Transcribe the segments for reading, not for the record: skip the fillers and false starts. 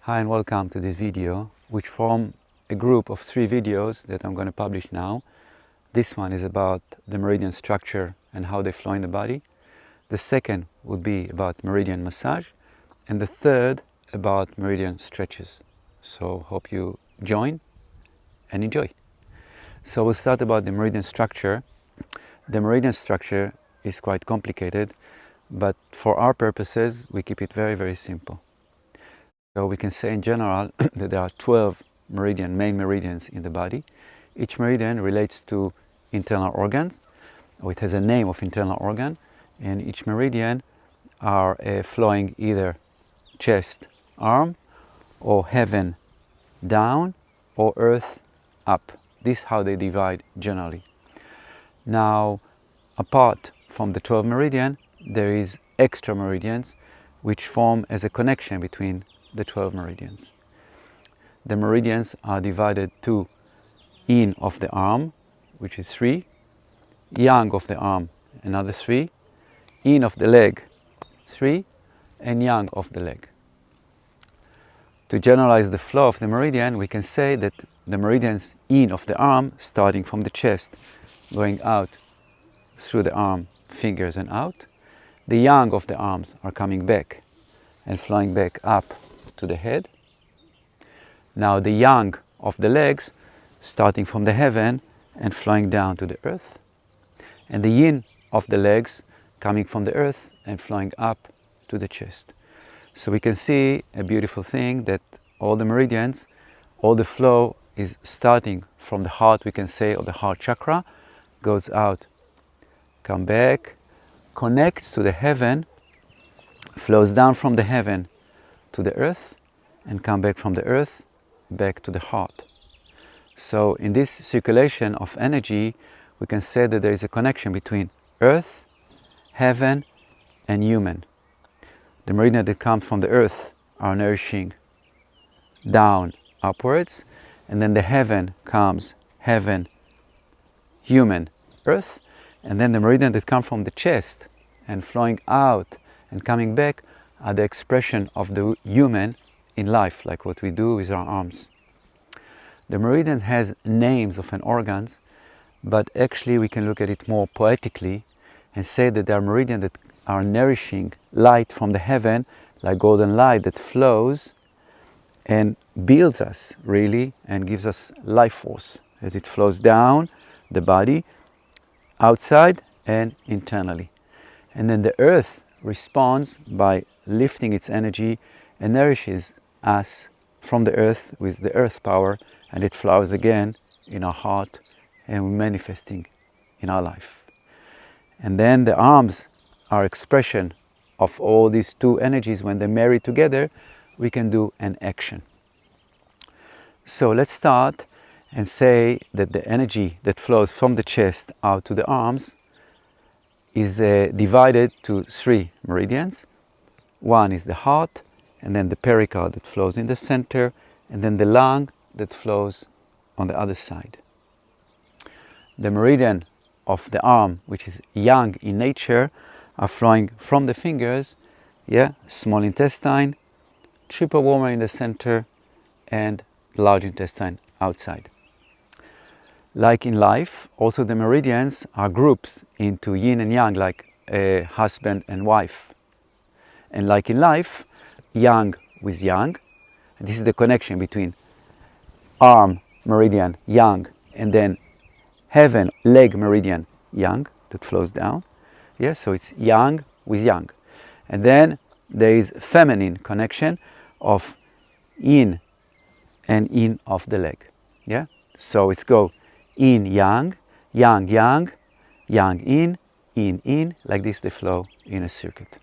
Hi and welcome to this video, which form a group of 3 videos that I'm going to publish now. This one is about the meridian structure and how they flow in the body. The second would be about meridian massage, and the third about meridian stretches. So hope you join and enjoy. So we'll start about the meridian structure. The meridian structure is quite complicated, but for our purposes we keep it very, very simple. So we can say in general that there are 12 main meridians in the body. Each meridian relates to internal organs, or it has a name of internal organ, and each meridian are flowing either chest, arm, or heaven down, or earth up. This is how they divide generally. Now, apart from the 12 meridian, there is extra meridians which form as a connection between the 12 meridians. The meridians are divided to yin of the arm, which is 3, yang of the arm, another 3, yin of the leg, 3, and yang of the leg. To generalize the flow of the meridian, we can say that the meridians yin of the arm, starting from the chest, going out through the arm, fingers and out. The yang of the arms are coming back and flowing back up to the head. Now the yang of the legs, starting from the heaven and flowing down to the earth. And the yin of the legs, coming from the earth and flowing up to the chest. So we can see a beautiful thing that all the meridians, all the flow is starting from the heart, we can say, or the heart chakra, goes out, come back, connects to the heaven, flows down from the heaven to the earth, and come back from the earth back to the heart. So in this circulation of energy, we can say that there is a connection between earth, heaven, and human. The meridian that comes from the earth are nourishing down, upwards, and then the heaven comes heaven, human, earth, and then the meridian that comes from the chest and flowing out and coming back are the expression of the human in life, like what we do with our arms. The meridian has names of an organs, but actually we can look at it more poetically and say that there are meridians that are nourishing light from the heaven, like golden light that flows and builds us really and gives us life force as it flows down the body, outside and internally. And then the earth responds by lifting its energy and nourishes us from the earth with the earth power, and it flows again in our heart and manifesting in our life. And then the arms are expression of all these 2 energies. When they marry together, we can do an action. So let's start and say that the energy that flows from the chest out to the arms is divided to 3 meridians. One is the heart, and then the pericard that flows in the center, and then the lung that flows on the other side. The meridian of the arm, which is yang in nature, are flowing from the fingers, small intestine, triple warmer in the center, and large intestine outside. Like in life, also the meridians are groups into yin and yang, like a husband and wife. And like in life, yang with yang, and this is the connection between arm meridian, yang, and then heaven, leg meridian, yang, that flows down. So it's yang with yang. And then there is feminine connection of yin and yin of the leg. So it's go yin yang, yang yang, yang yin, like this they flow in a circuit.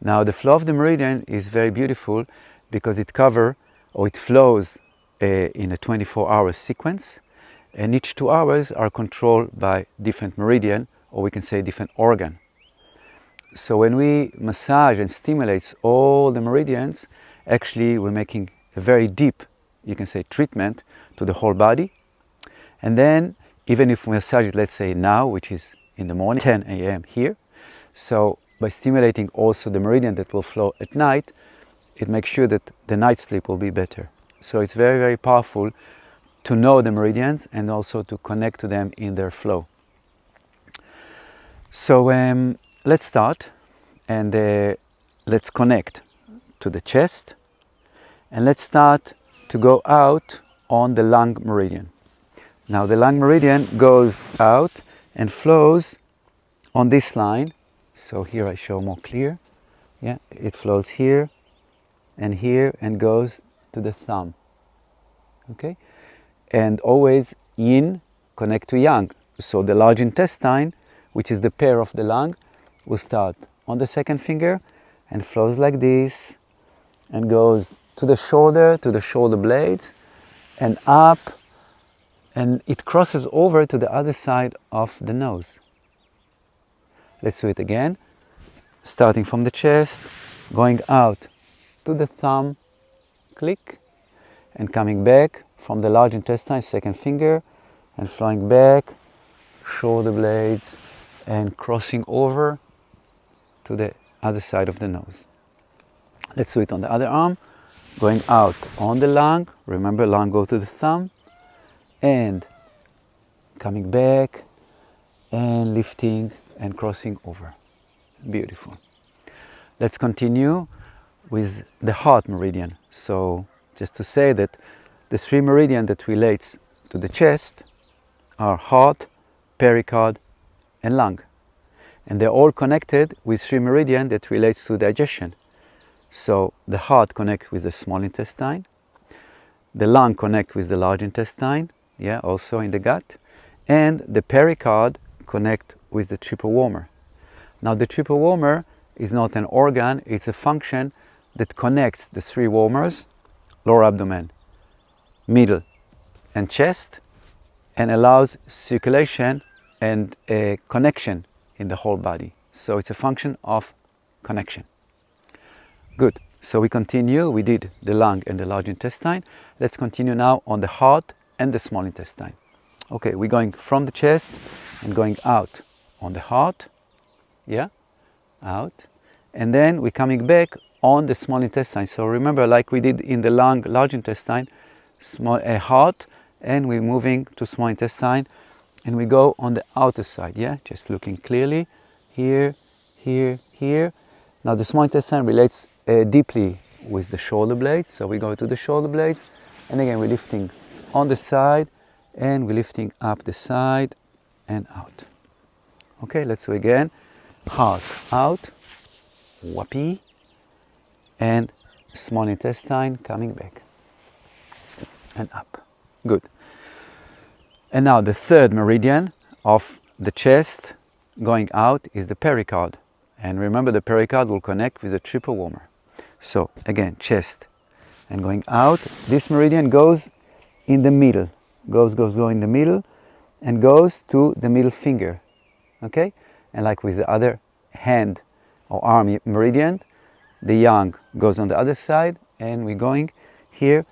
Now the flow of the meridian is very beautiful because it flows in a 24-hour sequence, and each 2 hours are controlled by different meridian, or we can say different organ. So when we massage and stimulate all the meridians, actually we're making a very deep, you can say, treatment to the whole body. And then even if we massage it, let's say now, which is in the morning, 10 a.m. here, so by stimulating also the meridian that will flow at night, it makes sure that the night sleep will be better. So it's very, very powerful to know the meridians and also to connect to them in their flow. So let's start, and let's connect to the chest, and let's start to go out on the lung meridian. Now the lung meridian goes out and flows on this line. So here I show more clear. Yeah, it flows here and goes to the thumb. Okay, and always yin connect to yang. So the large intestine, which is the pair of the lung, will start on the second finger and flows like this and goes to the shoulder blades and up, and it crosses over to the other side of the nose. Let's do it again, starting from the chest, going out to the thumb, click, and coming back from the large intestine, second finger, and flowing back, shoulder blades, and crossing over to the other side of the nose. Let's do it on the other arm, going out on the lung, remember lung go to the thumb, and coming back, and lifting and crossing over. Beautiful. Let's continue with the heart meridian. So just to say that the three meridians that relates to the chest are heart, pericard, and lung. And they're all connected with three meridians that relates to digestion. So the heart connects with the small intestine, the lung connect with the large intestine, yeah, also in the gut, and the pericard connect with the triple warmer. Now the triple warmer is not an organ, it's a function that connects the three warmers, lower abdomen, middle, and chest, and allows circulation and a connection in the whole body. So it's a function of connection. Good. So we continue. We did the lung and the large intestine. Let's continue now on the heart and the small intestine. Okay, we're going from the chest and going out on the heart. Yeah, out. And then we're coming back on the small intestine. So remember, like we did in the lung, large intestine, small heart, and we're moving to small intestine, and we go on the outer side. Yeah, just looking clearly here, here, here. Now the small intestine relates deeply with the shoulder blades, so we go to the shoulder blades, and again we're lifting on the side, and we're lifting up the side and out. Okay, let's do again. Heart out, whoopee, and small intestine coming back and up. Good. And now the third meridian of the chest going out is the pericard. And remember, the pericard will connect with the triple warmer. So again, chest and going out. This meridian goes in the middle, goes in the middle, and goes to the middle finger. Okay, and like with the other hand or arm meridian, the yang goes on the other side, and we're going here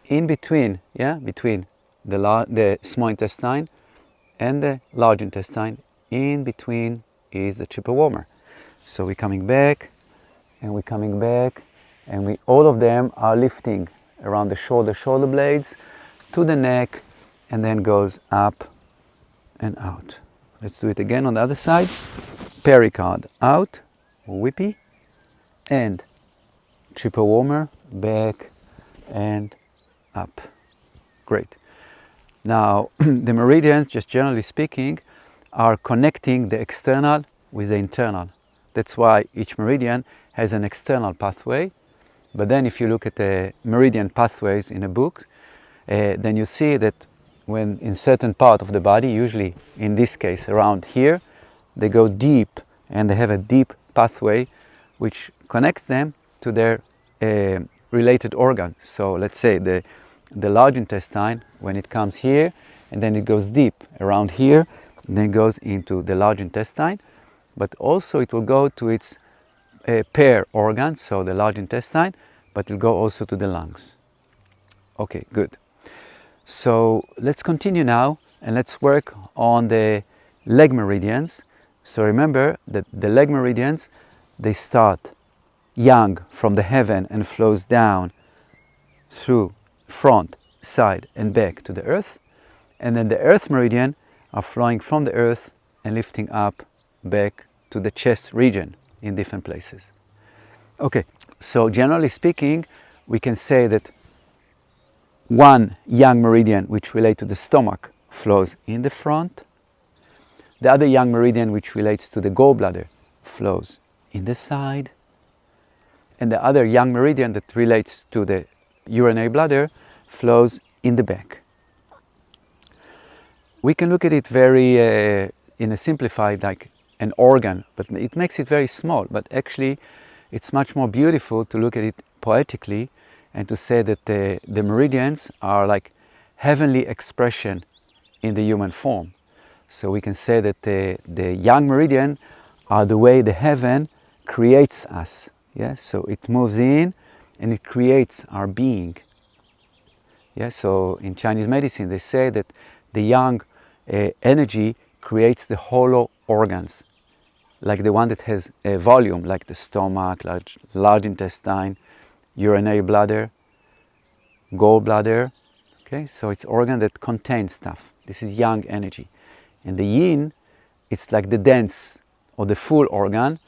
in between. Yeah, between the small intestine and the large intestine. In between is the triple warmer. So we're coming back, and we're coming back, and we all of them are lifting around the shoulder blades to the neck, and then goes up and out. Let's do it again on the other side. Pericard out, whippy, and triple warmer back and up. Great. Now the meridians, just generally speaking, are connecting the external with the internal. That's why each meridian has an external pathway. But then if you look at the meridian pathways in a book, then you see that when in certain part of the body, usually in this case around here, they go deep, and they have a deep pathway which connects them to their related organ. So let's say the large intestine, when it comes here, and then it goes deep around here, and then goes into the large intestine, but also it will go to its pair organ, so the large intestine, but it will go also to the lungs. Okay, good. So let's continue now, and let's work on the leg meridians. So remember that the leg meridians, they start yang from the heaven and flows down through front, side and back to the earth. And then the earth meridian are flowing from the earth and lifting up back to the chest region in different places. Okay, so generally speaking, we can say that one yang meridian which relates to the stomach flows in the front. The other yang meridian which relates to the gallbladder flows in the side. And the other yang meridian that relates to the urinary bladder flows in the back. We can look at it very in a simplified, like an organ, but it makes it very small. But actually, it's much more beautiful to look at it poetically and to say that the meridians are like heavenly expression in the human form. So we can say that the yang meridian are the way the heaven creates us. Yeah? So it moves in and it creates our being. Yeah? So in Chinese medicine, they say that the yang energy creates the hollow organs, like the one that has a volume, like the stomach, large intestine, urinary bladder, gallbladder. Okay, so it's organ that contains stuff. This is yang energy. And the yin, it's like the dense or the full organ,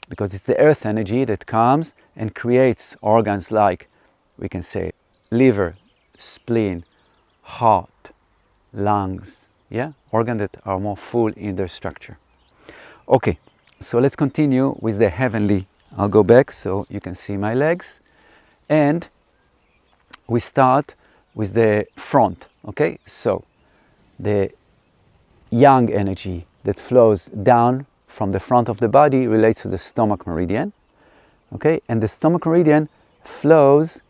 because it's the earth energy that comes and creates organs like, we can say, liver, spleen, heart, lungs. Yeah, organs that are more full in their structure. Okay, so let's continue with the heavenly. I'll go back so you can see my legs. And we start with the front. Okay, so the yang energy that flows down from the front of the body relates to the stomach meridian. Okay, and the stomach meridian flows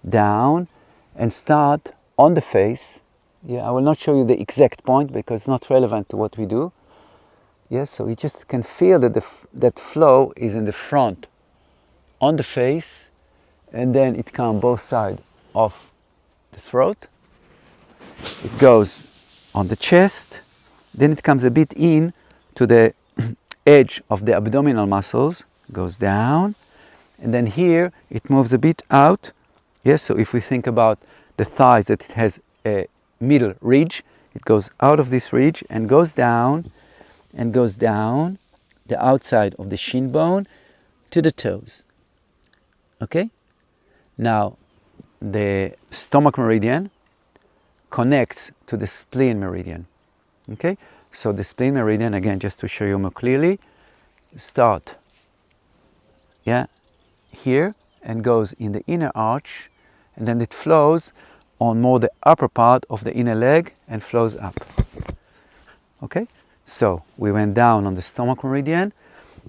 down and start on the face. Yeah, I will not show you the exact point because it's not relevant to what we do. Yes, so you just can feel that that flow is in the front, on the face, and then it comes both sides of the throat. It goes on the chest, then it comes a bit in to the edge of the abdominal muscles, goes down, and then here it moves a bit out. Yes, so if we think about the thighs, that it has a middle ridge, it goes out of this ridge and goes down the outside of the shin bone to the toes. Okay? Now, the stomach meridian connects to the spleen meridian. Okay? So the spleen meridian, again, just to show you more clearly, start here and goes in the inner arch, and then it flows on more the upper part of the inner leg and flows up. Okay, so we went down on the stomach meridian,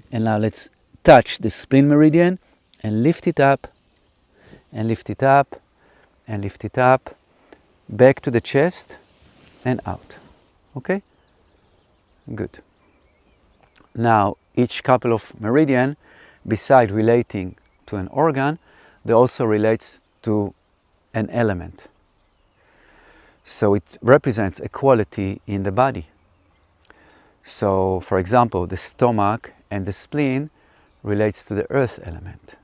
and now let's touch the spleen meridian and lift it up and lift it up and lift it up back to the chest and out. Okay, good. Now each couple of meridian, beside relating to an organ, they also relates to an element. So it represents a quality in the body. So, for example, the stomach and the spleen relates to the earth element.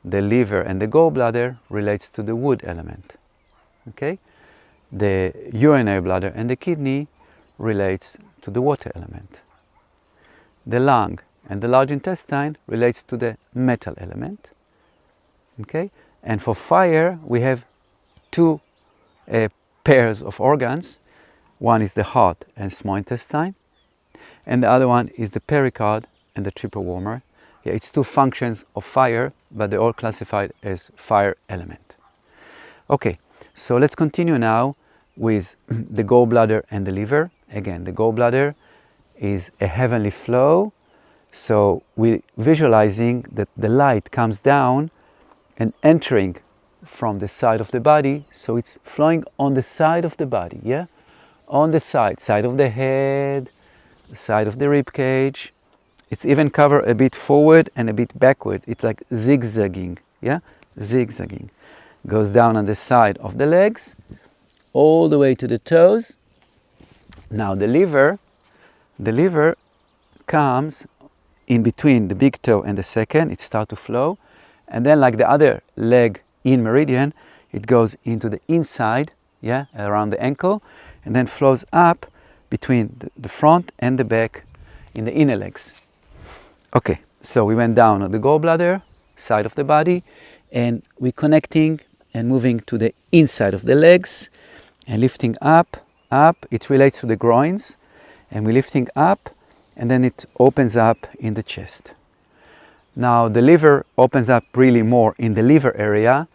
The liver and the gallbladder relates to the wood element. Okay? The urinary bladder and the kidney relates to the water element. The lung and the large intestine relates to the metal element. Okay? And for fire, we have two pairs of organs. One is the heart and small intestine, and the other one is the pericard and the triple warmer. Yeah, it's two functions of fire, but they're all classified as fire element. Okay, so let's continue now with the gallbladder and the liver. Again, the gallbladder is a heavenly flow, so we're visualizing that the light comes down and entering from the side of the body, so it's flowing on the side of the body, yeah? On the side of the head, side of the rib cage. It's even covered a bit forward and a bit backward. It's like zigzagging, yeah? Zigzagging. Goes down on the side of the legs, all the way to the toes. Now the liver comes in between the big toe and the second, it starts to flow. And then like the other leg in meridian, it goes into the inside, yeah, around the ankle, and then flows up between the front and the back in the inner legs. Okay, so we went down on the gallbladder, side of the body, and we're connecting and moving to the inside of the legs and lifting up. It relates to the groins, and we're lifting up, and then it opens up in the chest. Now the liver opens up really more in the liver area,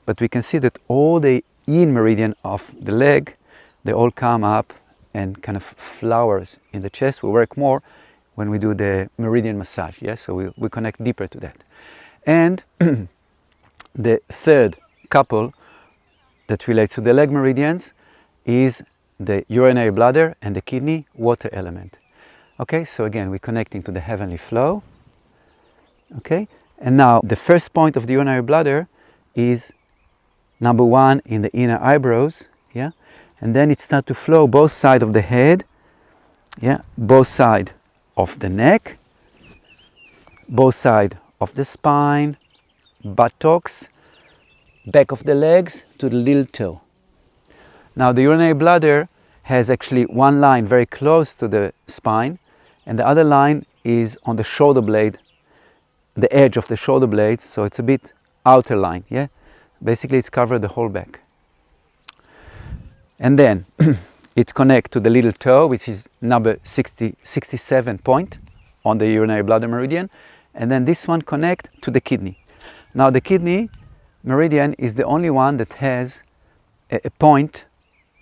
but we can see that all the in meridian of the leg, they all come up and kind of flowers in the chest. We work more when we do the meridian massage, yes? So we connect deeper to that. And the third couple that relates to the leg meridians is the urinary bladder and the kidney water element. Okay, so again, we're connecting to the heavenly flow. Okay, and now the first point of the urinary bladder is number 1 in the inner eyebrows, yeah, and then it starts to flow both sides of the head, yeah, both sides of the neck, both sides of the spine, buttocks, back of the legs to the little toe. Now the urinary bladder has actually one line very close to the spine, and the other line is on the shoulder blade, the edge of the shoulder blade, so it's a bit outer line, yeah? Basically it's covered the whole back. And then it connects to the little toe, which is number 67 point on the urinary bladder meridian, and then this one connects to the kidney. Now the kidney meridian is the only one that has a point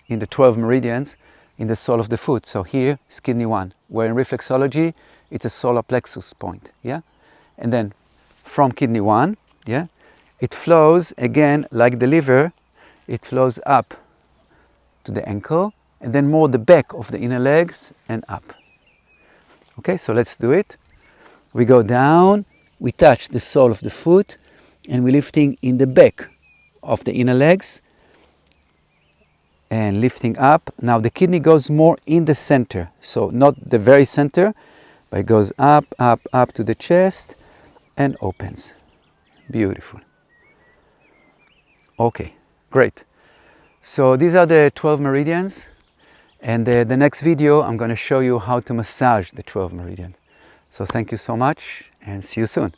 in the 12 meridians in the sole of the foot. So here is kidney 1, where in reflexology it's a solar plexus point, yeah? And then from kidney 1, yeah, it flows again like the liver, it flows up to the ankle and then more the back of the inner legs and up. Okay, so let's do it. We go down, we touch the sole of the foot, and we're lifting in the back of the inner legs and lifting up. Now the kidney goes more in the center, so not the very center, but it goes up, up, up to the chest and opens. Beautiful. Okay, great. So these are the 12 meridians, and the next video I'm going to show you how to massage the 12 meridians. So thank you so much and see you soon.